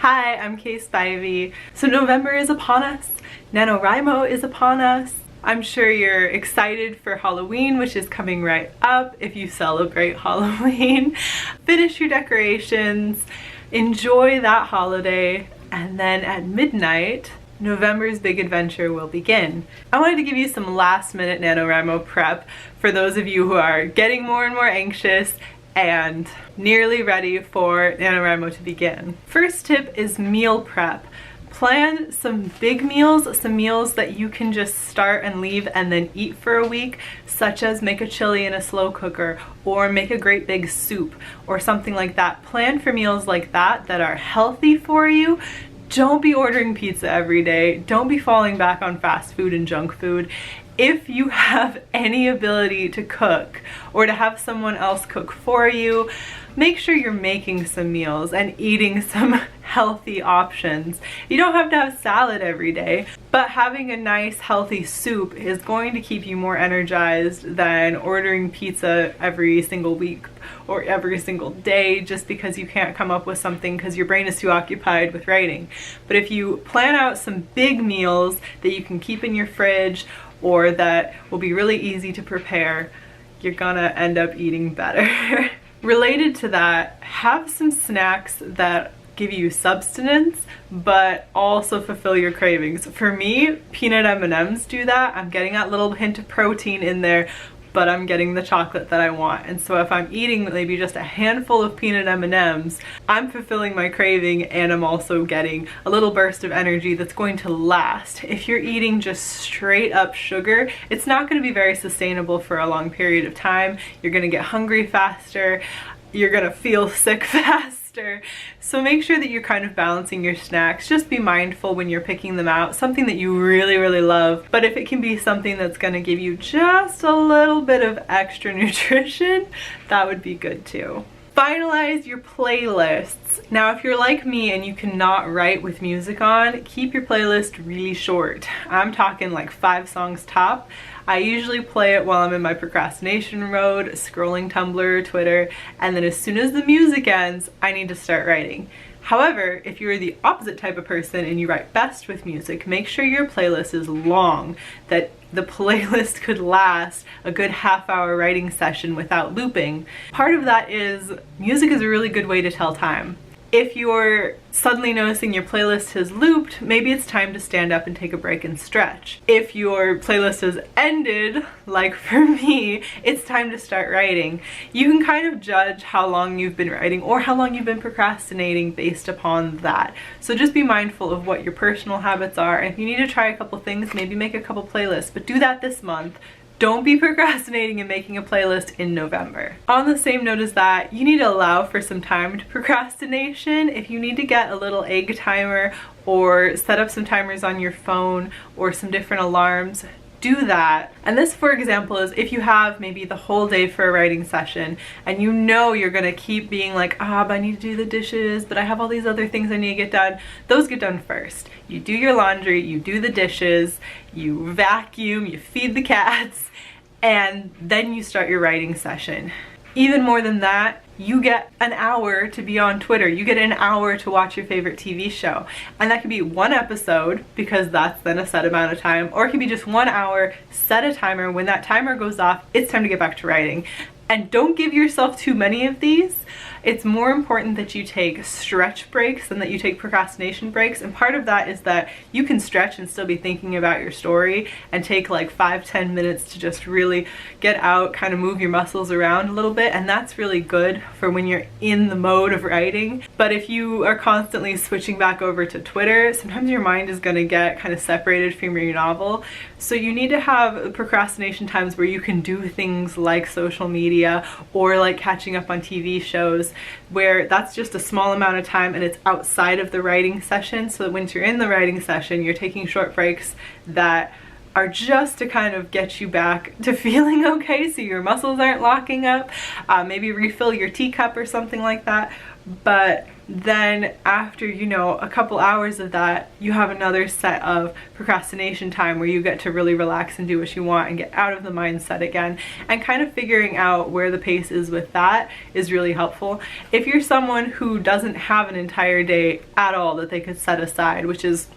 Hi, I'm Kay Spivey. So November is upon us. NaNoWriMo is upon us. I'm sure you're excited for Halloween, which is coming right up if you celebrate Halloween. Finish your decorations, enjoy that holiday, and then at midnight, November's big adventure will begin. I wanted to give you some last minute NaNoWriMo prep for those of you who are getting more and more anxious and nearly ready for NaNoWriMo to begin. First tip is meal prep. Plan some big meals, some meals that you can just start and leave and then eat for a week, such as make a chili in a slow cooker or make a great big soup or something like that. Plan for meals like that that are healthy for you. Don't be ordering pizza every day. Don't be falling back on fast food and junk food. If you have any ability to cook or to have someone else cook for you, make sure you're making some meals and eating some healthy options. You don't have to have salad every day, but having a nice healthy soup is going to keep you more energized than ordering pizza every single week or every single day just because you can't come up with something because your brain is too occupied with writing. But if you plan out some big meals that you can keep in your fridge or that will be really easy to prepare, you're gonna end up eating better. Related to that, have some snacks that give you substance but also fulfill your cravings. For me, peanut M&Ms do that. I'm getting that little hint of protein in there, but I'm getting the chocolate that I want. And so if I'm eating maybe just a handful of peanut M&Ms, I'm fulfilling my craving and I'm also getting a little burst of energy that's going to last. If you're eating just straight up sugar, it's not going to be very sustainable for a long period of time. You're going to get hungry faster. You're going to feel sick faster. So make sure that you're kind of balancing your snacks. Just be mindful when you're picking them out, something that you really, really love. But if it can be something that's gonna give you just a little bit of extra nutrition, that would be good too. Finalize your playlists. Now, if you're like me and you cannot write with music on, keep your playlist really short. I'm talking like 5 songs top. I usually play it while I'm in my procrastination mode, scrolling Tumblr, Twitter, and then as soon as the music ends, I need to start writing. However, if you're the opposite type of person and you write best with music, make sure your playlist is long, that the playlist could last a good half-hour writing session without looping. Part of that is music is a really good way to tell time. If you're suddenly noticing your playlist has looped, maybe it's time to stand up and take a break and stretch. If your playlist has ended, like for me, it's time to start writing. You can kind of judge how long you've been writing or how long you've been procrastinating based upon that. So just be mindful of what your personal habits are. And if you need to try a couple things, maybe make a couple playlists, but do that this month. Don't be procrastinating and making a playlist in November. On the same note as that, you need to allow for some timed procrastination. If you need to get a little egg timer or set up some timers on your phone or some different alarms, do that. And this, for example, is if you have maybe the whole day for a writing session and you know you're gonna keep being like, but I need to do the dishes, but I have all these other things I need to get done. Those get done first. You do your laundry, you do the dishes, you vacuum, you feed the cats, and then you start your writing session. Even more than that, you get an hour to be on Twitter. You get an hour to watch your favorite TV show. And that could be one episode, because that's then a set amount of time, or it could be just 1 hour, set a timer. When that timer goes off, it's time to get back to writing. And don't give yourself too many of these. It's more important that you take stretch breaks than that you take procrastination breaks. And part of that is that you can stretch and still be thinking about your story and take like 5-10 minutes to just really get out, kind of move your muscles around a little bit. And that's really good for when you're in the mode of writing. But if you are constantly switching back over to Twitter, sometimes your mind is going to get kind of separated from your novel. So you need to have procrastination times where you can do things like social media or like catching up on TV shows, where that's just a small amount of time and it's outside of the writing session, so that once you're in the writing session, you're taking short breaks that are just to kind of get you back to feeling okay so your muscles aren't locking up. Maybe refill your teacup or something like that. But then after, you know, a couple hours of that, you have another set of procrastination time where you get to really relax and do what you want and get out of the mindset again. And kind of figuring out where the pace is with that is really helpful. If you're someone who doesn't have an entire day at all that they could set aside, which is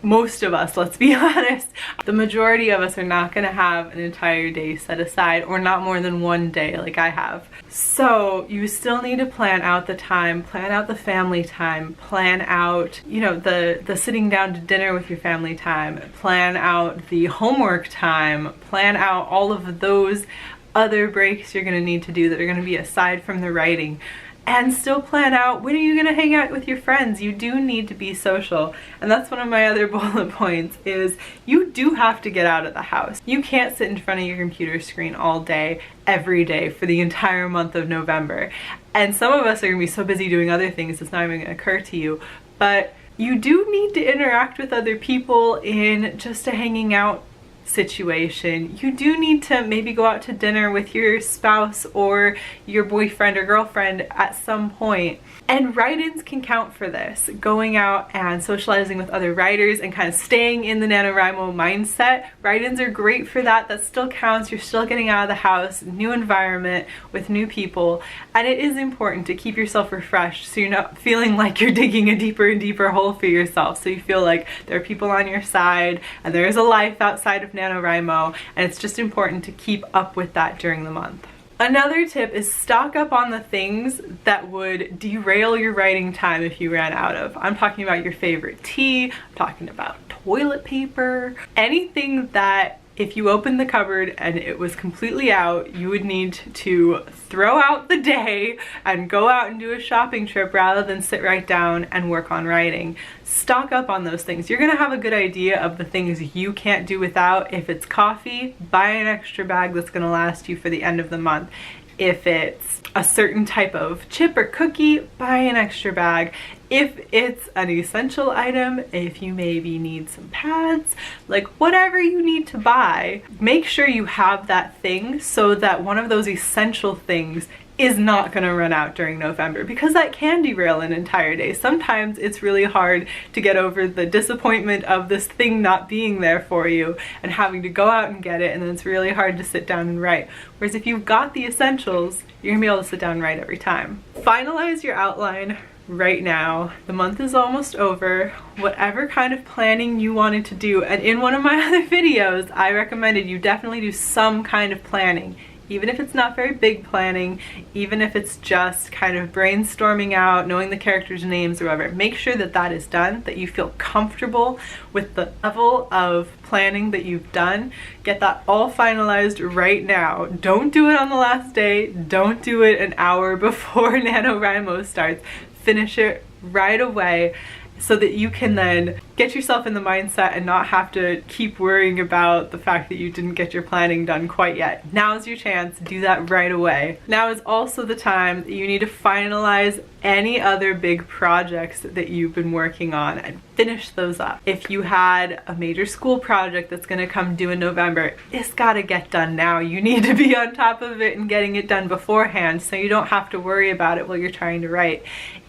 most of us, let's be honest, the majority of us are not going to have an entire day set aside, or not more than one day like I have. So you still need to plan out the time, plan out the family time, plan out, you know, the sitting down to dinner with your family time, plan out the homework time, plan out all of those other breaks you're going to need to do that are going to be aside from the writing. And still plan out, when are you gonna hang out with your friends? You do need to be social. And that's one of my other bullet points, is you do have to get out of the house. You can't sit in front of your computer screen all day, every day, for the entire month of November. And some of us are gonna be so busy doing other things it's not even gonna occur to you. But you do need to interact with other people in just a hanging out situation. You do need to maybe go out to dinner with your spouse or your boyfriend or girlfriend at some point. And write-ins can count for this. Going out and socializing with other writers and kind of staying in the NaNoWriMo mindset. Write-ins are great for that. That still counts. You're still getting out of the house, new environment with new people. And it is important to keep yourself refreshed so you're not feeling like you're digging a deeper and deeper hole for yourself. So you feel like there are people on your side and there is a life outside of NaNoWriMo, and it's just important to keep up with that during the month. Another tip is stock up on the things that would derail your writing time if you ran out of. I'm talking about your favorite tea, I'm talking about toilet paper, anything that if you opened the cupboard and it was completely out, you would need to throw out the day and go out and do a shopping trip rather than sit right down and work on writing. Stock up on those things. You're gonna have a good idea of the things you can't do without. If it's coffee, buy an extra bag that's gonna last you for the end of the month. If it's a certain type of chip or cookie, buy an extra bag. If it's an essential item, if you maybe need some pads, like whatever you need to buy, make sure you have that thing so that one of those essential things is not going to run out during November, because that can derail an entire day. Sometimes it's really hard to get over the disappointment of this thing not being there for you and having to go out and get it, and then it's really hard to sit down and write. Whereas if you've got the essentials, you're gonna be able to sit down and write every time. Finalize your outline right now. The month is almost over. Whatever kind of planning you wanted to do, and in one of my other videos I recommended you definitely do some kind of planning. Even if it's not very big planning, even if it's just kind of brainstorming out, knowing the characters' names or whatever, make sure that that is done, that you feel comfortable with the level of planning that you've done. Get that all finalized right now. Don't do it on the last day. Don't do it an hour before NaNoWriMo starts. Finish it right away, so that you can then get yourself in the mindset and not have to keep worrying about the fact that you didn't get your planning done quite yet. Now's your chance, do that right away. Now is also the time that you need to finalize any other big projects that you've been working on and finish those up. If you had a major school project that's gonna come due in November, it's gotta get done now. You need to be on top of it and getting it done beforehand so you don't have to worry about it while you're trying to write.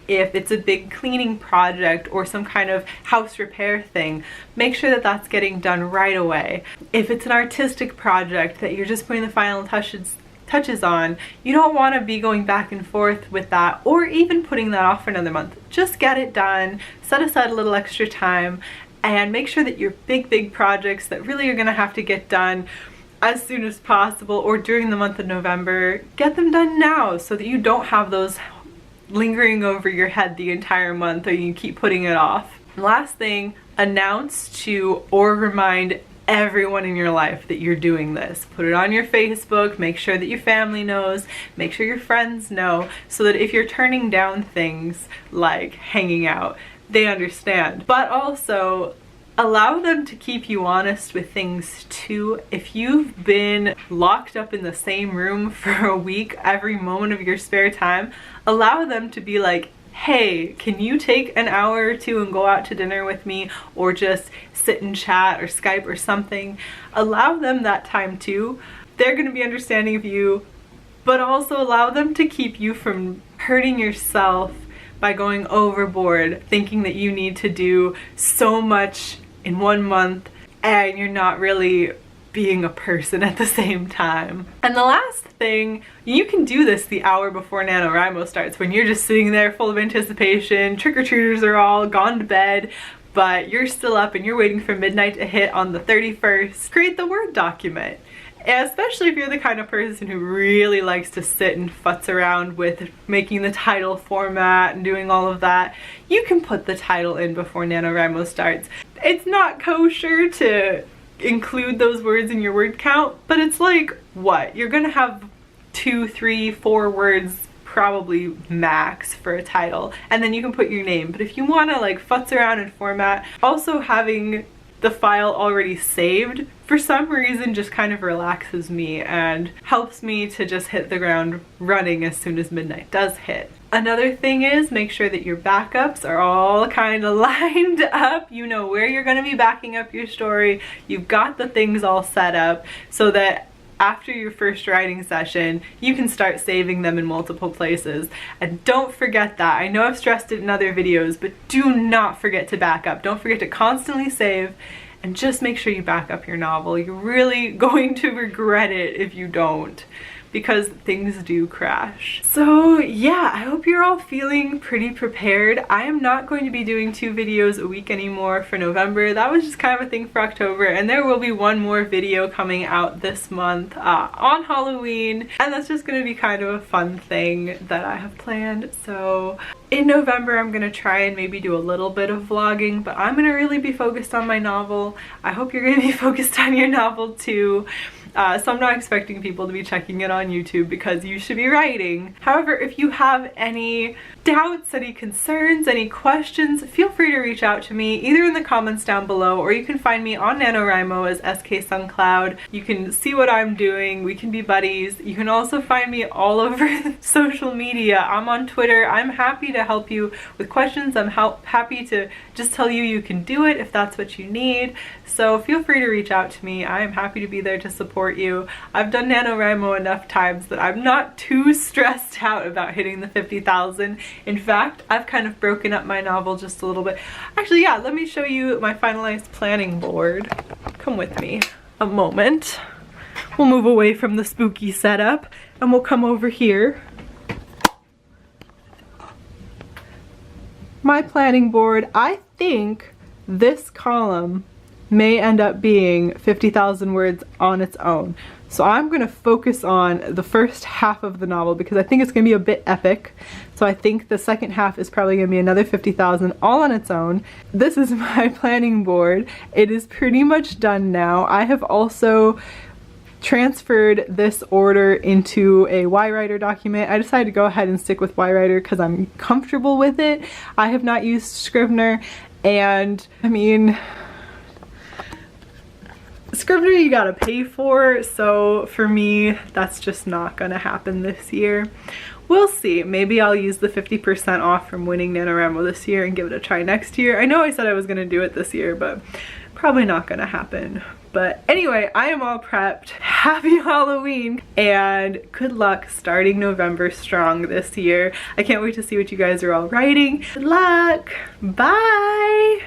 If it's a big cleaning project or some kind of house repair thing, make sure that that's getting done right away. If it's an artistic project that you're just putting the final touches on, you don't want to be going back and forth with that or even putting that off for another month. Just get it done, set aside a little extra time, and make sure that your big projects that really are going to have to get done as soon as possible or during the month of November, get them done now so that you don't have those lingering over your head the entire month or you keep putting it off. And last thing, announce to or remind everyone in your life that you're doing this. Put it on your Facebook, make sure that your family knows, make sure your friends know, so that if you're turning down things like hanging out, they understand. But also, allow them to keep you honest with things too. If you've been locked up in the same room for a week every moment of your spare time, allow them to be like, hey, can you take an hour or two and go out to dinner with me, or just sit and chat or Skype or something. Allow them that time too. They're going to be understanding of you, but also allow them to keep you from hurting yourself by going overboard, thinking that you need to do so much in 1 month and you're not really being a person at the same time. And the last thing, you can do this the hour before NaNoWriMo starts, when you're just sitting there full of anticipation, trick-or-treaters are all gone to bed, but you're still up and you're waiting for midnight to hit on the 31st. Create the Word document. Especially if you're the kind of person who really likes to sit and futz around with making the title format and doing all of that, you can put the title in before NaNoWriMo starts. It's not kosher to include those words in your word count, but it's like, what? You're gonna have 2, 3, 4 words probably max for a title, and then you can put your name. But if you want to like futz around and format, also having the file already saved for some reason just kind of relaxes me and helps me to just hit the ground running as soon as midnight does hit. Another thing is, make sure that your backups are all kind of lined up. You know where you're going to be backing up your story. You've got the things all set up so that after your first writing session, you can start saving them in multiple places. And don't forget that. I know I've stressed it in other videos, but do not forget to back up. Don't forget to constantly save, and just make sure you back up your novel. You're really going to regret it if you don't, because things do crash. So yeah, I hope you're all feeling pretty prepared. I am not going to be doing 2 videos a week anymore for November. That was just kind of a thing for October, and there will be 1 more video coming out this month on Halloween, and that's just gonna be kind of a fun thing that I have planned. So in November, I'm gonna try and maybe do a little bit of vlogging, but I'm gonna really be focused on my novel. I hope you're gonna be focused on your novel too. So I'm not expecting people to be checking it on YouTube because you should be writing. However, if you have any doubts, any concerns, any questions, feel free to reach out to me either in the comments down below, or you can find me on NaNoWriMo as SKSunCloud. You can see what I'm doing. We can be buddies. You can also find me all over social media. I'm on Twitter. I'm happy to help you with questions. I'm happy to just tell you can do it if that's what you need. So feel free to reach out to me. I am happy to be there to support you. I've done NaNoWriMo enough times that I'm not too stressed out about hitting the 50,000. In fact, I've kind of broken up my novel just a little bit. Actually, yeah, let me show you my finalized planning board. Come with me a moment. We'll move away from the spooky setup and we'll come over here. My planning board, I think this column may end up being 50,000 words on its own. So I'm going to focus on the first half of the novel because I think it's going to be a bit epic. So I think the second half is probably going to be another 50,000 all on its own. This is my planning board. It is pretty much done now. I have also transferred this order into a YWriter document. I decided to go ahead and stick with YWriter because I'm comfortable with it. I have not used Scrivener, and I mean, Scrivener you gotta pay for, so for me that's just not gonna happen this year. We'll see. Maybe I'll use the 50% off from winning NaNoWriMo this year and give it a try next year. I know I said I was gonna do it this year, but probably not gonna happen. But anyway, I am all prepped. Happy Halloween and good luck starting November strong this year. I can't wait to see what you guys are all writing. Good luck. Bye.